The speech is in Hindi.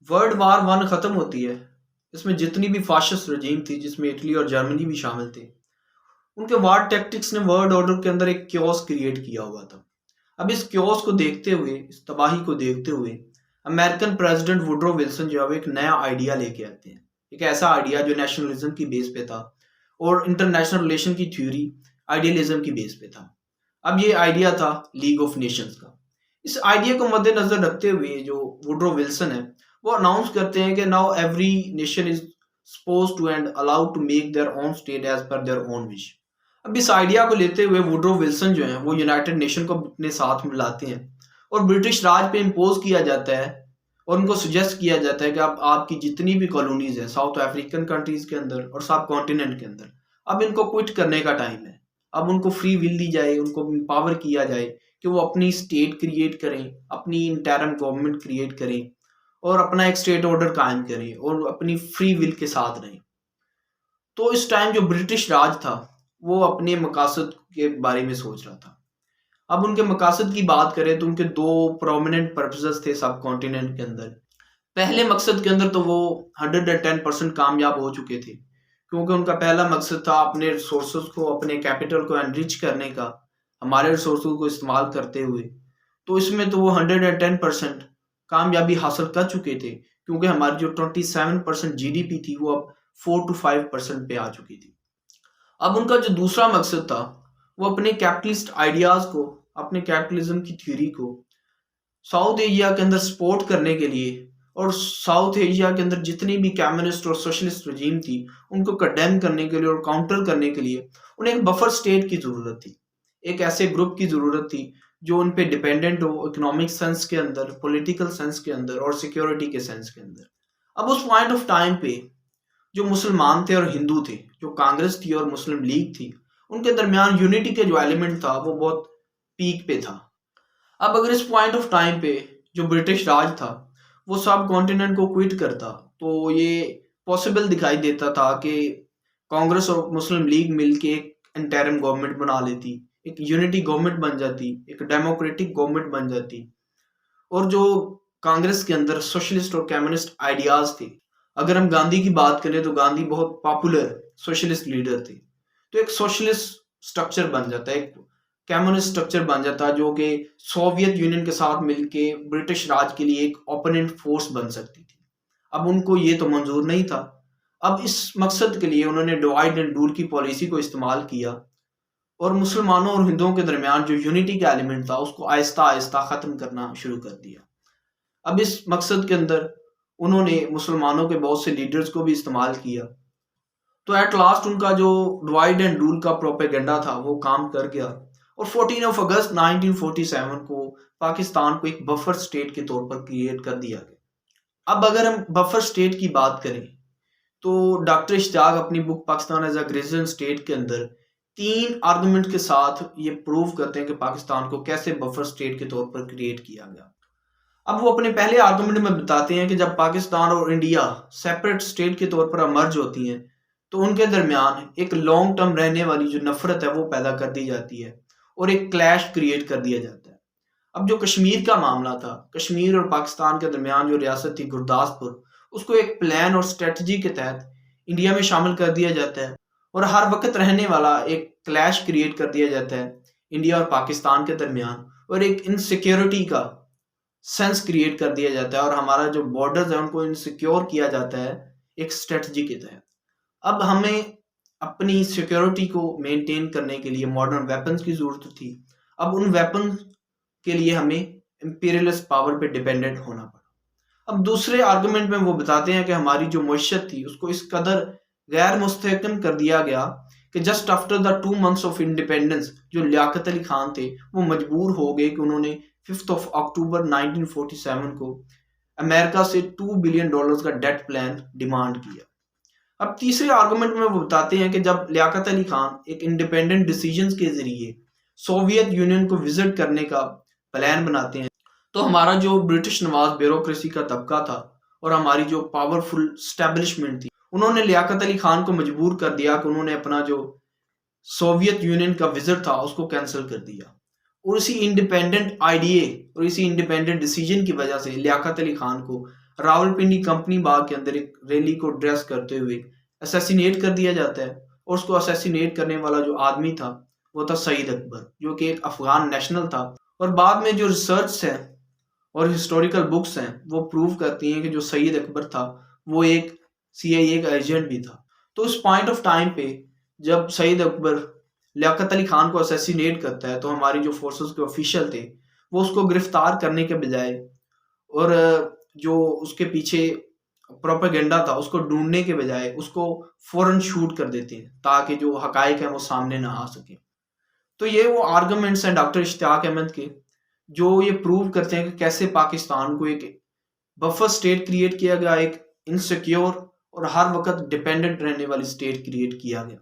वर्ल्ड वार वन खत्म होती है। इसमें जितनी भी फाशिस्ट रजीम थी, जिसमें इटली और जर्मनी भी शामिल थे, उनके वार टैक्टिक्स ने वर्ल्ड ऑर्डर के अंदर एक क्योस क्रिएट किया हुआ था। अब इस क्योस को देखते हुए, इस तबाही को देखते हुए, अमेरिकन प्रेसिडेंट वुड्रो विल्सन जो है वो एक नया आइडिया लेके आते हैं। एक ऐसा आइडिया जो नेशनलिज्म की बेस पे था और इंटरनेशनल रिलेशन की थ्योरी आइडियलिज्म की बेस पे था। अब ये आइडिया था लीग ऑफ नेशंस का। इस आइडिया को मद्देनजर रखते हुए जो वुड्रो विल्सन है, वो अनाउंस करते हैं कि now every nation is suppose to and allowed to make their own state as per their own wish. अब इस आइडिया को लेते हुए वुड्रो विल्सन जो है वो यूनाइटेड नेशन को अपने साथ मिलाते हैं और ब्रिटिश राज पे इम्पोज किया जाता है और उनको सजेस्ट किया जाता है कि अब आपकी जितनी भी कॉलोनीज है साउथ अफ्रीकन कंट्रीज के अंदर और सब कॉन्टिनेंट के अंदर, अब इनको क्विट करने का टाइम है। अब उनको फ्री विल दी जाए, उनको पावर किया जाए कि वो अपनी स्टेट क्रिएट करें, अपनी इंटरम गवर्नमेंट क्रिएट करें और अपना एक स्टेट ऑर्डर कायम करें और अपनी फ्री विल के साथ रहें। तो इस टाइम जो ब्रिटिश राज था वो अपने मकासद के बारे में सोच रहा था। अब उनके मकासद की बात करें तो उनके दो प्रोमिनेंट पर्पसेस थे सब कॉन्टिनेंट के अंदर। पहले मकसद के अंदर तो वो 110% कामयाब हो चुके थे, क्योंकि उनका पहला मकसद था अपने रिसोर्सेज को, अपने कैपिटल को एनरिच करने का, हमारे रिसोर्सेज को इस्तेमाल करते हुए। तो इसमें तो वो 110% कामयाबी हासिल कर चुके थे, क्योंकि हमारी जो 27% जीडीपी थी वो अब 4 to 5% पे आ चुकी थी। अब उनका जो दूसरा मकसद था वो अपने कैपिटलिस्ट आइडियाज को, अपने कैपिटलिज्म की थ्योरी को साउथ एशिया के अंदर सपोर्ट करने के लिए और साउथ एशिया के अंदर जितनी भी कम्युनिस्ट और सोशलिस्ट रजीम थी उनको कंडेम करने के लिए और काउंटर करने के लिए उन्हें एक बफर स्टेट की जरूरत थी। एक ऐसे ग्रुप की जरूरत थी जो उन पे डिपेंडेंट हो, इकोनॉमिक सेंस के अंदर, पॉलिटिकल सेंस के अंदर और सिक्योरिटी के सेंस के अंदर। अब उस पॉइंट ऑफ टाइम पे जो मुसलमान थे और हिंदू थे, जो कांग्रेस थी और मुस्लिम लीग थी, उनके दरमियान यूनिटी के जो एलिमेंट था वो बहुत पीक पे था। अब अगर इस पॉइंट ऑफ टाइम पे जो ब्रिटिश राज था वो सब कॉन्टिनेंट को क्विट करता, तो ये पॉसिबल दिखाई देता था कि कांग्रेस और मुस्लिम लीग मिलके एक इंटरिम गवर्नमेंट बना लेती, एक यूनिटी गवर्नमेंट बन जाती, एक डेमोक्रेटिक गवर्नमेंट बन जाती। और जो कांग्रेस के अंदर सोशलिस्ट और कम्युनिस्ट आइडियाज थे, अगर हम गांधी की बात करें तो गांधी बहुत पॉपुलर सोशलिस्ट लीडर थे। तो एक सोशलिस्ट स्ट्रक्चर बन जाता है, एक कम्युनिस्ट स्ट्रक्चर बन जाता है जो कि सोवियत यूनियन के साथ मिलके ब्रिटिश राज के लिए एक ओपोनेंट फोर्स बन सकती थी। अब उनको ये तो मंजूर नहीं था। अब इस मकसद के लिए उन्होंने डिवाइड एंड रूल की पॉलिसी को इस्तेमाल किया और मुसलमानों और हिंदुओं के दरमियान जो यूनिटी का एलिमेंट था उसको आहिस्ता आहिस्ता ख़त्म करना शुरू कर दिया। अब इस मकसद के अंदर उन्होंने मुसलमानों के बहुत से लीडर्स को भी इस्तेमाल किया। तो एट लास्ट उनका जो डिवाइड एंड रूल का प्रोपेगेंडा था वो काम कर गया और 14 अगस्त 1947 को पाकिस्तान को एक बफर स्टेट के तौर पर क्रिएट कर दिया गया। अब अगर हम बफर स्टेट की बात करें तो डॉक्टर इश्तियाक अपनी book Pakistan as a graduation state के अंदर 3 आर्गुमेंट के साथ ये प्रूव करते हैं कि पाकिस्तान को कैसे बफर स्टेट के तौर पर क्रिएट किया गया। अब वो अपने पहले आर्गुमेंट में बताते हैं कि जब पाकिस्तान और इंडिया सेपरेट स्टेट के तौर पर मर्ज होती हैं तो उनके दरमियान एक लॉन्ग टर्म रहने वाली जो नफरत है वो पैदा कर दी जाती है और एक क्लैश क्रिएट कर दिया जाता है। अब जो कश्मीर का मामला था, कश्मीर और पाकिस्तान के दरमियान जो रियासत थी गुरदासपुर, उसको एक प्लान और स्ट्रेटजी के तहत इंडिया में शामिल कर दिया जाता है और हर वक्त रहने वाला एक क्लैश क्रिएट कर दिया जाता है इंडिया और पाकिस्तान के दरमियान और एक इनसिक्योरिटी का सेंस क्रिएट कर दिया जाता है और हमारा जो बॉर्डर्स है उनको इनसिक्योर किया जाता है एक स्ट्रेटजी के तहत। अब हमें अपनी सिक्योरिटी को मेंटेन करने के लिए मॉडर्न वेपन्स की जरूरत थी। अब उन वेपन के लिए हमें इंपीरियलिस्ट पावर पे डिपेंडेंट होना पड़ा। अब दूसरे आर्गुमेंट में वो बताते हैं कि हमारी जो मईशत थी उसको इस कदर गैर मुस्तहकम कर दिया गया कि just after the 2 months of independence जो लियाकत अली खान थे वो मजबूर हो गए कि उन्होंने 5 अक्टूबर 1947 को अमेरिका से $2 बिलियन का डेट प्लान डिमांड किया। अब तीसरे आर्गुमेंट में वो बताते हैं कि जब लियाकत अली खान एक इंडिपेंडेंट डिसीजंस के जरिए सोवियत यूनियन को विजिट करने का प्लान बनाते हैं तो हमारा जो ब्रिटिश नवाज ब्यूरोक्रेसी का तबका था और हमारी जो पावरफुल स्टैब्लिशमेंट थी, उन्होंने लियाकत अली खान को मजबूर कर दिया कि उन्होंने अपना जो सोवियत यूनियन का विजिट था उसको कैंसिल कर दिया। और इसी इंडिपेंडेंट आइडिया और इसी इंडिपेंडेंट डिसीजन की वजह से लियाकत अली खान को रावलपिंडी कंपनी बाग के अंदर एक रैली को ड्रेस करते हुए असैसिनेट कर दिया जाता है। और उसको असैसिनेट करने वाला जो आदमी था वो था सईद अकबर, जो कि एक अफगान नेशनल था। और बाद में जो रिसर्च है और हिस्टोरिकल बुक्स हैं वो प्रूव करती हैं कि जो सईद अकबर था वो एक CIA का एजेंट भी था। तो उस पॉइंट ऑफ टाइम पे जब सईद अकबर लियाकत अली खान को असैसिनेट करता है तो हमारी जो फोर्सेस के ऑफिशियल थे वो उसको गिरफ्तार करने के बजाय और जो उसके पीछे प्रोपेगेंडा था उसको ढूंढने के बजाय उसको फौरन शूट कर देते हैं ताकि जो हकाइक है वो सामने ना आ सके। तो ये वो आर्गुमेंट्स हैं डॉक्टर इश्तियाक अहमद के, जो ये प्रूव करते हैं कि कैसे पाकिस्तान को एक बफर स्टेट क्रिएट किया गया, एक इनसिक्योर और हर वक्त डिपेंडेंट रहने वाली स्टेट क्रिएट किया गया।